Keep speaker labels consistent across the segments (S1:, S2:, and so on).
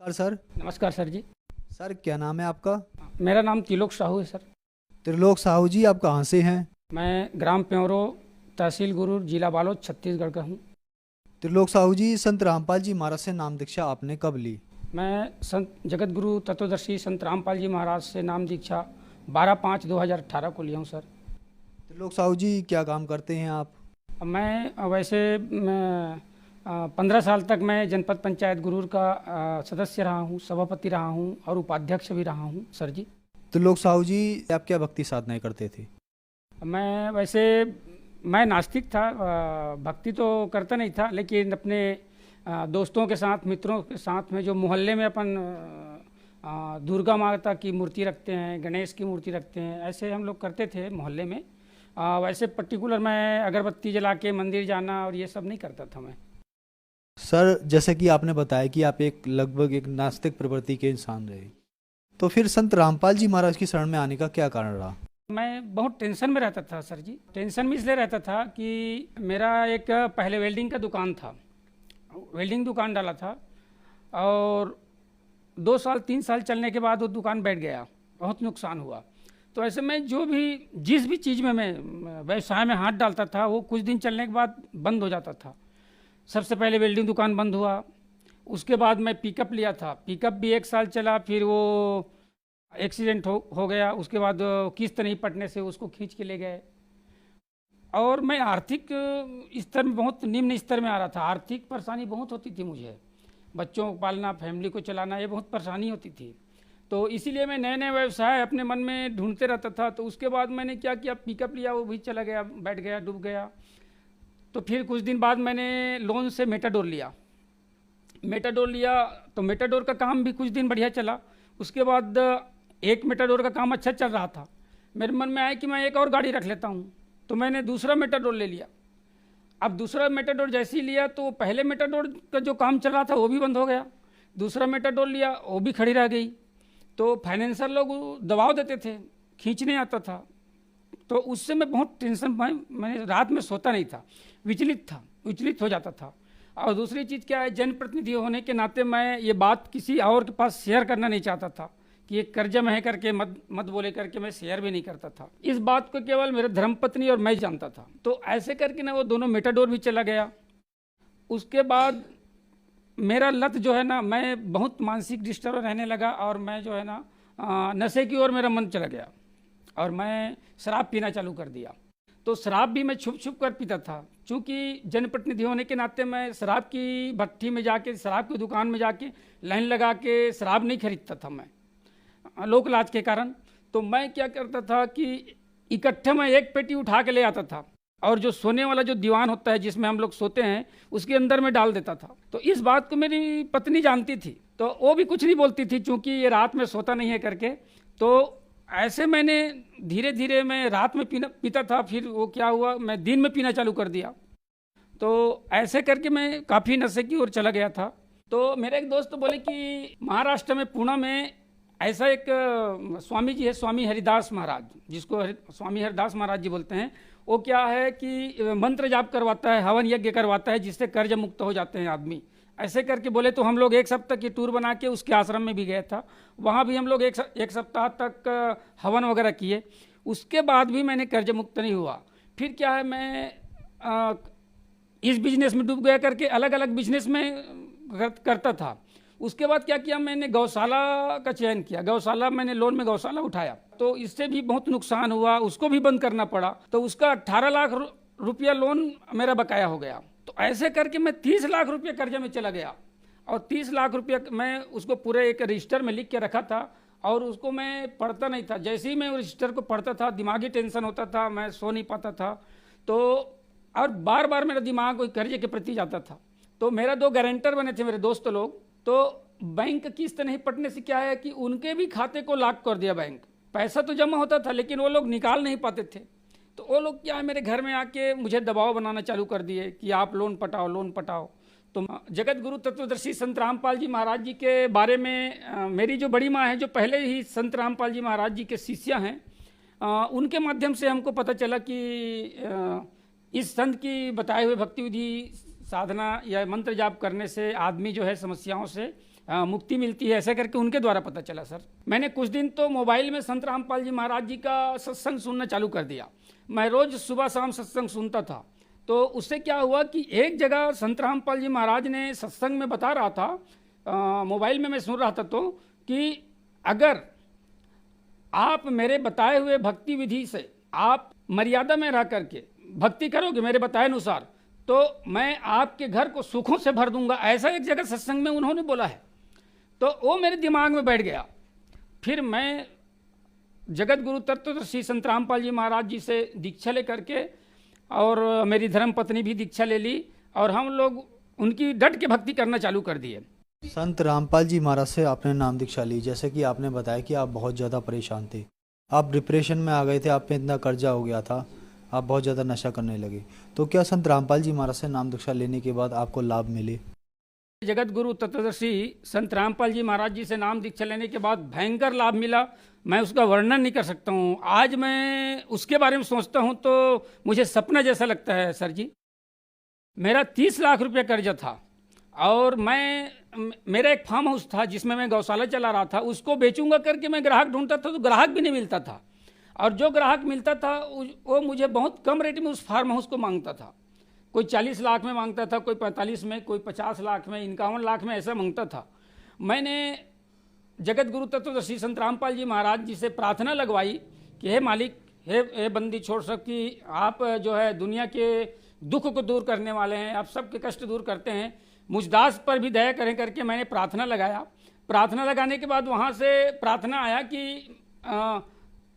S1: Sir.
S2: नमस्कार sir जी।
S1: Sir क्या नाम है आपका?
S2: मेरा नाम त्रिलोक साहू है सर।
S1: त्रिलोक साहू जी, आप कहाँ से हैं?
S2: मैं ग्राम प्योरो, तहसील गुरूर, जिला बालोद, छत्तीसगढ़ का हूँ।
S1: त्रिलोक साहू जी, संत रामपाल जी महाराज से नाम दीक्षा आपने कब ली?
S2: मैं संत जगत गुरु तत्वदर्शी संत रामपाल जी महाराज से नाम दीक्षा 12/5/2018 को लिया हूँ सर।
S1: त्रिलोक साहू जी, क्या काम करते हैं आप?
S2: अब मैं वैसे 15 साल तक मैं जनपद पंचायत गुरूर का सदस्य रहा हूँ, सभापति रहा हूँ और उपाध्यक्ष भी रहा हूँ सर जी।
S1: त्रिलोक साहू जी, आप क्या भक्ति साधनाएं करते थे?
S2: मैं वैसे मैं नास्तिक था, भक्ति तो करता नहीं था, लेकिन अपने दोस्तों के साथ, मित्रों के साथ में जो मोहल्ले में अपन दुर्गा माता की मूर्ति रखते हैं, गणेश की मूर्ति रखते हैं, ऐसे हम लोग करते थे मोहल्ले में। वैसे पर्टिकुलर मैं अगरबत्ती जला के मंदिर जाना और ये सब नहीं करता था मैं।
S1: सर, जैसे कि आपने बताया कि आप लगभग एक नास्तिक प्रवृत्ति के इंसान रहे, तो फिर संत रामपाल जी महाराज की शरण में आने का क्या कारण रहा?
S2: मैं बहुत टेंशन में रहता था सर जी। टेंशन में इसलिए रहता था कि मेरा एक पहले वेल्डिंग का दुकान था, वेल्डिंग दुकान डाला था और 2 साल 3 साल चलने के बाद वो दुकान बैठ गया, बहुत नुकसान हुआ। तो ऐसे में जिस भी चीज़ में मैं व्यवसाय में हाथ डालता था वो कुछ दिन चलने के बाद बंद हो जाता था। सबसे पहले वेल्डिंग दुकान बंद हुआ, उसके बाद मैं पिकअप लिया था, पिकअप भी 1 साल चला, फिर वो एक्सीडेंट हो गया। उसके बाद किस्त नहीं पटने से उसको खींच के ले गए और मैं आर्थिक स्तर में बहुत निम्न स्तर में आ रहा था। आर्थिक परेशानी बहुत होती थी मुझे, बच्चों को पालना, फैमिली को चलाना, ये बहुत परेशानी होती थी। तो इसीलिए मैं नए नए व्यवसाय अपने मन में ढूंढते रहता था। तो उसके बाद मैंने क्या किया, पिकअप लिया, वो भी चला गया, बैठ गया, डूब गया। तो फिर कुछ दिन बाद मैंने लोन से मेटाडोर लिया। मेटाडोर लिया तो मेटाडोर का काम भी कुछ दिन बढ़िया चला। उसके बाद एक मेटाडोर का काम अच्छा चल रहा था, मेरे मन में आया कि मैं एक और गाड़ी रख लेता हूँ, तो मैंने दूसरा मेटाडोर ले लिया। अब दूसरा मेटाडोर जैसे ही लिया तो पहले मेटाडोर का जो काम चल रहा था वो भी बंद हो गया। दूसरा मेटाडोर लिया, वो भी खड़ी रह गई। तो फाइनेंसर लोग दबाव देते थे, खींचने आता था। तो उससे मैं बहुत टेंशन, मैंने रात में सोता नहीं था, विचलित हो जाता था। और दूसरी चीज़ क्या है, जनप्रतिनिधि होने के नाते मैं ये बात किसी और के पास शेयर करना नहीं चाहता था कि ये कर्जा में है करके मत बोले करके मैं शेयर भी नहीं करता था। इस बात को केवल मेरे धर्मपत्नी और मैं जानता था। तो ऐसे करके ना वो दोनों मेटाडोर भी चला गया। उसके बाद मेरा लत जो है ना, मैं बहुत मानसिक डिस्टर्ब रहने लगा और मैं जो है ना नशे की ओर मेरा मन चला गया और मैं शराब पीना चालू कर दिया। तो शराब भी मैं छुप छुप कर पीता था, चूँकि जनप्रतिनिधि होने के नाते मैं शराब की भट्टी में जाके, शराब की दुकान में जाके लाइन लगा के शराब नहीं खरीदता था मैं, लोक लाज के कारण। तो मैं क्या करता था कि इकट्ठे मैं एक पेटी उठा के ले आता था और जो सोने वाला जो दीवान होता है जिसमें हम लोग सोते हैं उसके अंदर में डाल देता था। तो इस बात को मेरी पत्नी जानती थी, तो वो भी कुछ नहीं बोलती थी, चूँकि ये रात में सोता नहीं है करके। तो ऐसे मैंने धीरे धीरे मैं रात में पीता था, फिर वो क्या हुआ, मैं दिन में पीना चालू कर दिया। तो ऐसे करके मैं काफ़ी नशे की ओर चला गया था। तो मेरे एक दोस्त बोले कि महाराष्ट्र में पुणे में ऐसा एक स्वामी जी है, स्वामी हरिदास महाराज, जिसको स्वामी हरिदास महाराज जी बोलते हैं। वो क्या है कि मंत्र जाप करवाता है, हवन यज्ञ करवाता है, जिससे कर्ज मुक्त हो जाते हैं आदमी। ऐसे करके बोले तो हम लोग एक सप्ताह की टूर बना के उसके आश्रम में भी गए था। वहाँ भी हम लोग एक सप्ताह तक हवन वगैरह किए। उसके बाद भी मैंने कर्ज मुक्त नहीं हुआ। फिर क्या है, मैं इस बिजनेस में डूब गया करके अलग अलग बिजनेस में करता था। उसके बाद क्या किया, मैंने गौशाला का चयन किया। गौशाला मैंने लोन में गौशाला उठाया, तो इससे भी बहुत नुकसान हुआ, उसको भी बंद करना पड़ा। तो उसका 18 लाख रुपया लोन मेरा बकाया हो गया। तो ऐसे करके मैं 30 लाख रुपये कर्जे में चला गया और 30 लाख रुपया मैं उसको पूरे एक रजिस्टर में लिख के रखा था और उसको मैं पढ़ता नहीं था। जैसे ही मैं रजिस्टर को पढ़ता था दिमागी टेंशन होता था, मैं सो नहीं पाता था। तो और बार बार मेरा दिमाग कोई कर्जे के प्रति जाता था। तो मेरा 2 गारंटर बने थे मेरे दोस्त लोग। तो बैंक किस्त नहीं पटने से क्या है कि उनके भी खाते को लॉक कर दिया बैंक। पैसा तो जमा होता था लेकिन वो लोग निकाल नहीं पाते थे। तो वो लोग क्या है, मेरे घर में आके मुझे दबाव बनाना चालू कर दिए कि आप लोन पटाओ, लोन पटाओ। तो जगत गुरु तत्वदर्शी संत रामपाल जी महाराज जी के बारे में मेरी जो बड़ी माँ है, जो पहले ही संत रामपाल जी महाराज जी के शिष्या हैं, उनके माध्यम से हमको पता चला कि इस संत की बताए हुए भक्ति विधि साधना या मंत्र जाप करने से आदमी जो है समस्याओं से मुक्ति मिलती है, ऐसे करके उनके द्वारा पता चला सर। मैंने कुछ दिन तो मोबाइल में संत रामपाल जी महाराज जी का सत्संग सुनना चालू कर दिया। मैं रोज़ सुबह शाम सत्संग सुनता था। तो उससे क्या हुआ कि एक जगह संत रामपाल जी महाराज ने सत्संग में बता रहा था, मोबाइल में मैं सुन रहा था, तो कि अगर आप मेरे बताए हुए भक्ति विधि से आप मर्यादा में रह करके भक्ति करोगे मेरे बताए अनुसार, तो मैं आपके घर को सुखों से भर दूंगा। ऐसा एक जगह सत्संग में उन्होंने बोला है। तो वो मेरे दिमाग में बैठ गया। फिर मैं जगत गुरु तत्वदर्शी संत रामपाल जी महाराज जी से दीक्षा ले करके, और मेरी धर्म पत्नी भी दीक्षा ले ली, और हम लोग उनकी डट के भक्ति करना चालू कर दिए।
S1: संत रामपाल जी महाराज से आपने नाम दीक्षा ली, जैसे कि आपने बताया कि आप बहुत ज़्यादा परेशान थे, आप डिप्रेशन में आ गए थे, आप पे इतना कर्जा हो गया था, आप बहुत ज़्यादा नशा करने लगे। तो क्या संत रामपाल जी महाराज से नाम दीक्षा लेने के बाद आपको लाभ मिले?
S2: जगत गुरु तत्वदर्शी संत रामपाल जी महाराज जी से नाम दीक्षा लेने के बाद भयंकर लाभ मिला। मैं उसका वर्णन नहीं कर सकता हूँ। आज मैं उसके बारे में सोचता हूँ तो मुझे सपना जैसा लगता है सर जी। मेरा 30 लाख रुपये कर्जा था, और मेरा एक फार्म हाउस था जिसमें मैं गौशाला चला रहा था, उसको बेचूंगा करके मैं ग्राहक ढूंढता था, तो ग्राहक भी नहीं मिलता था, और जो ग्राहक मिलता था वो मुझे बहुत कम रेट में उस फार्म हाउस को मांगता था। कोई 40 लाख में मांगता था, कोई 45 में, कोई 50 लाख में, 51 लाख में, ऐसा मांगता था। मैंने जगत गुरु तत्वदर्शी संत रामपाल जी महाराज जी से प्रार्थना लगवाई कि हे मालिक, हे बंदी छोड़ सबकी, आप जो है दुनिया के दुख को दूर करने वाले हैं, आप सबके कष्ट दूर करते हैं, मुझ दास पर भी दया करें करके मैंने प्रार्थना लगाया। प्रार्थना लगाने के बाद वहाँ से प्रार्थना आया कि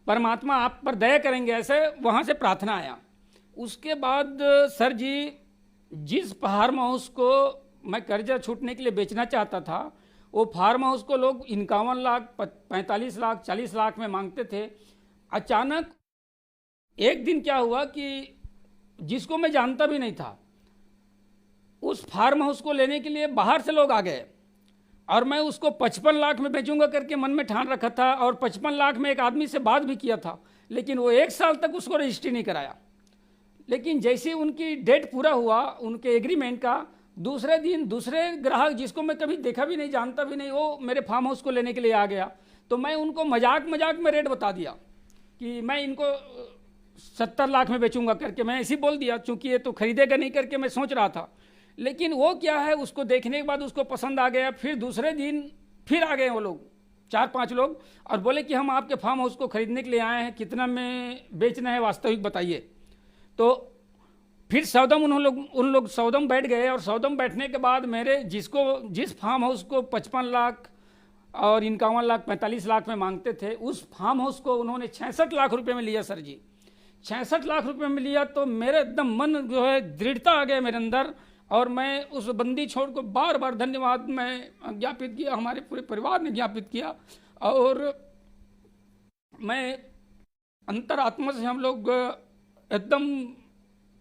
S2: परमात्मा आप पर दया करेंगे, ऐसे वहाँ से प्रार्थना आया। उसके बाद सर जी, जिस फार्म हाउस को मैं कर्जा छूटने के लिए बेचना चाहता था, वो फार्म हाउस को लोग 51 लाख, 45 लाख, 40 लाख में मांगते थे। अचानक एक दिन क्या हुआ कि जिसको मैं जानता भी नहीं था, उस फार्म हाउस को लेने के लिए बाहर से लोग आ गए, और मैं उसको 55 लाख में बेचूंगा करके मन में ठान रखा था, और 55 लाख में एक आदमी से बात भी किया था, लेकिन वो 1 साल तक उसको रजिस्ट्री नहीं कराया। लेकिन जैसे उनकी डेट पूरा हुआ उनके एग्रीमेंट का, दूसरे दिन दूसरे ग्राहक जिसको मैं कभी देखा भी नहीं, जानता भी नहीं, वो मेरे फार्म हाउस को लेने के लिए आ गया। तो मैं उनको मजाक में रेट बता दिया कि मैं इनको 70 लाख में बेचूंगा करके, मैं ऐसे ही बोल दिया, चूंकि ये तो खरीदेगा नहीं करके मैं सोच रहा था। लेकिन वो क्या है, उसको देखने के बाद उसको पसंद आ गया। फिर दूसरे दिन फिर आ गए वो लोग, 4-5 लोग, और बोले कि हम आपके फार्म हाउस को खरीदने के लिए आए हैं, कितना में बेचना है वास्तविक बताइए। तो फिर सौदम उन लोग सौदम बैठ गए, और सौदम बैठने के बाद मेरे जिस फार्म हाउस को 55 लाख और 51 लाख, 45 लाख में मांगते थे, उस फार्म हाउस को उन्होंने 66 लाख रुपए में लिया सर जी। 66 लाख रुपए में लिया तो मेरे एकदम मन जो है दृढ़ता आ गया मेरे अंदर, और मैं उस बंदी छोड़ को बार बार धन्यवाद मैं ज्ञापित किया, हमारे पूरे परिवार ने ज्ञापित किया, और मैं अंतरात्मा से हम लोग एकदम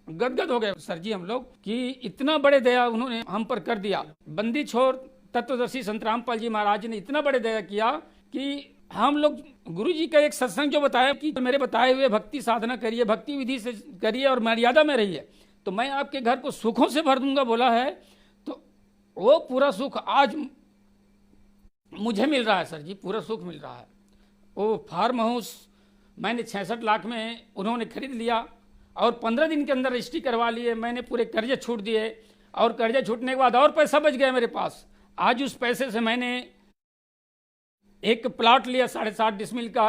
S2: गदगद हो गए सर जी हम लोग, कि इतना बड़े दया उन्होंने हम पर कर दिया। बंदी छोड़ तत्वदर्शी संत रामपाल जी महाराज ने इतना बड़े दया किया कि हम लोग गुरु जी का एक सत्संग जो बताया कि मेरे बताए हुए भक्ति साधना करिए, भक्ति विधि से करिए और मर्यादा में रहिए, तो मैं आपके घर को सुखों से भर दूंगा बोला है। तो वो पूरा सुख आज मुझे मिल रहा है सर जी, पूरा सुख मिल रहा है। वो फार्म हाउस मैंने 66 लाख में उन्होंने खरीद लिया, और 15 दिन के अंदर रजिस्ट्री करवा लिए। मैंने पूरे कर्जे छूट दिए, और कर्जे छूटने के बाद और पैसा बच गया मेरे पास। आज उस पैसे से मैंने एक प्लाट लिया 7.5 डिसमिल का,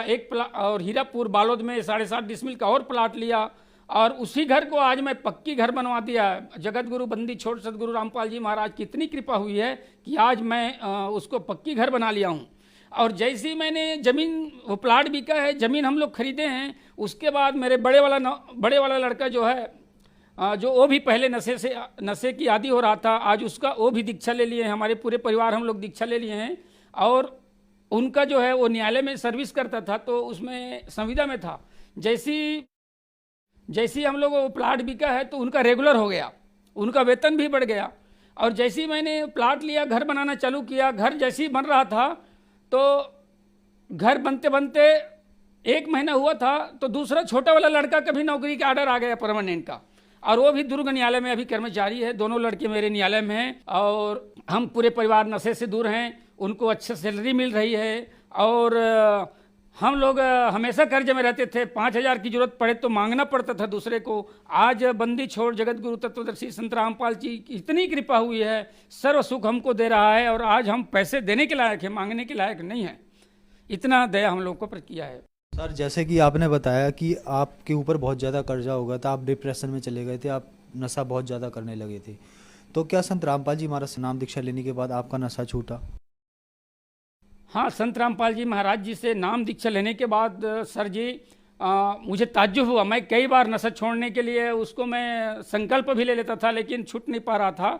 S2: और हीरापुर बालोद में 7.5 डिसमिल का और प्लाट लिया, और उसी घर को आज मैं पक्की घर बनवा दिया। जगत गुरु बंदी छोड़ सदगुरु रामपाल जी महाराज की इतनी कृपा हुई है कि आज मैं उसको पक्की घर बना लिया हूँ। और जैसे ही मैंने ज़मीन, वो प्लाट बिका है, ज़मीन हम लोग खरीदे हैं, उसके बाद मेरे बड़े वाला लड़का जो है, जो वो भी पहले नशे की आदी हो रहा था, आज उसका वो भी दीक्षा ले लिए हैं। हमारे पूरे परिवार हम लोग दीक्षा ले लिए हैं, और उनका जो है वो न्यायालय में सर्विस करता था, तो उसमें संविदा में था। जैसी हम लोग वो प्लाट बिका है तो उनका रेगुलर हो गया, उनका वेतन भी बढ़ गया। और जैसे ही मैंने प्लाट लिया, घर बनाना चालू किया, घर जैसे ही बन रहा था, तो घर बनते बनते 1 महीना हुआ था तो दूसरा छोटा वाला लड़का का भी नौकरी का ऑर्डर आ गया परमानेंट का, और वो भी दुर्ग न्यायालय में अभी कर्मचारी है। दोनों लड़के मेरे न्यायालय में हैं, और हम पूरे परिवार नशे से दूर हैं। उनको अच्छी सैलरी मिल रही है। और हम लोग हमेशा कर्ज में रहते थे, 5,000 की जरूरत पड़े तो मांगना पड़ता था दूसरे को। आज बंदी छोड़ जगत गुरु तत्वदर्शी संत रामपाल जी की इतनी कृपा हुई है, सर्व सुख हमको दे रहा है और आज हम पैसे देने के लायक है, मांगने के लायक नहीं है। इतना दया हम लोग को पर किया है।
S1: सर जैसे कि आपने बताया कि आपके ऊपर बहुत ज़्यादा कर्जा हो गया था, आप डिप्रेशन में चले गए थे, आप नशा बहुत ज़्यादा करने लगे थे, तो क्या संत रामपाल जी महाराज से नाम दीक्षा लेने के बाद आपका नशा छूटा?
S2: हाँ, संत रामपाल जी महाराज जी से नाम दीक्षा लेने के बाद सर जी मुझे ताज्जुब हुआ। मैं कई बार नशा छोड़ने के लिए उसको मैं संकल्प भी ले लेता था, लेकिन छूट नहीं पा रहा था।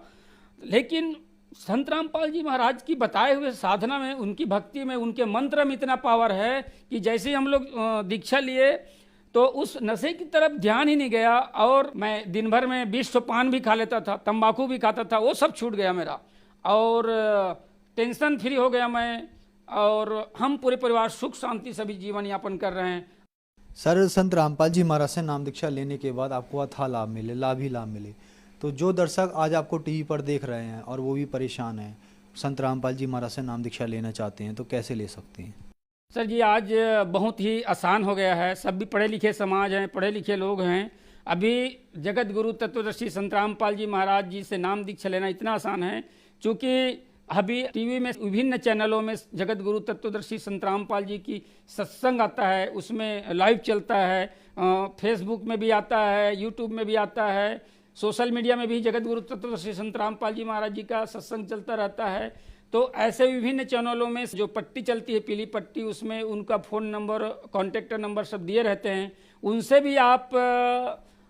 S2: लेकिन संत रामपाल जी महाराज की बताए हुए साधना में, उनकी भक्ति में, उनके मंत्र में इतना पावर है कि जैसे ही हम लोग दीक्षा लिए तो उस नशे की तरफ ध्यान ही नहीं गया। और मैं दिन भर में 20 ठो पान भी खा लेता था, तंबाकू भी खाता था, वो सब छूट गया मेरा। और टेंशन फ्री हो गया मैं, और हम पूरे परिवार सुख शांति सभी जीवन यापन कर रहे हैं।
S1: सर संत रामपाल जी महाराज से नाम दीक्षा लेने के बाद आपको अथाह लाभ मिले, लाभ ही लाभ मिले, तो जो दर्शक आज आपको टीवी पर देख रहे हैं और वो भी परेशान हैं, संत रामपाल जी महाराज से नाम दीक्षा लेना चाहते हैं, तो कैसे ले सकते हैं?
S2: सर जी आज बहुत ही आसान हो गया है। सब भी पढ़े लिखे समाज हैं, पढ़े लिखे लोग हैं। अभी जगत गुरु तत्वदर्शी संत रामपाल जी महाराज जी से नाम दीक्षा लेना इतना आसान है, चूँकि अभी टीवी में विभिन्न चैनलों में जगत गुरु तत्वदर्शी संत रामपाल जी की सत्संग आता है, उसमें लाइव चलता है, फेसबुक में भी आता है, यूट्यूब में भी आता है, सोशल मीडिया में भी जगत गुरु तत्वदर्शी संत रामपाल जी महाराज जी का सत्संग चलता रहता है। तो ऐसे विभिन्न चैनलों में जो पट्टी चलती है, पीली पट्टी, उसमें उनका फ़ोन नंबर, कॉन्टेक्ट नंबर सब दिए रहते हैं। उनसे भी आप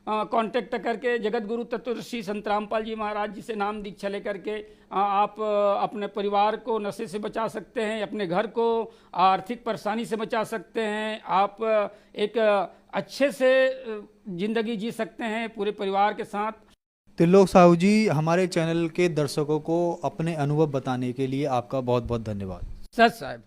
S2: कांटेक्ट करके जगत गुरु तत्वदर्शी संत रामपाल जी महाराज जी से नाम दीक्षा लेकर के आप अपने परिवार को नशे से बचा सकते हैं, अपने घर को आर्थिक परेशानी से बचा सकते हैं, आप एक अच्छे से जिंदगी जी सकते हैं पूरे परिवार के साथ।
S1: त्रिलोक साहू जी, हमारे चैनल के दर्शकों को अपने अनुभव बताने के लिए आपका बहुत बहुत धन्यवाद।
S2: सच साहब।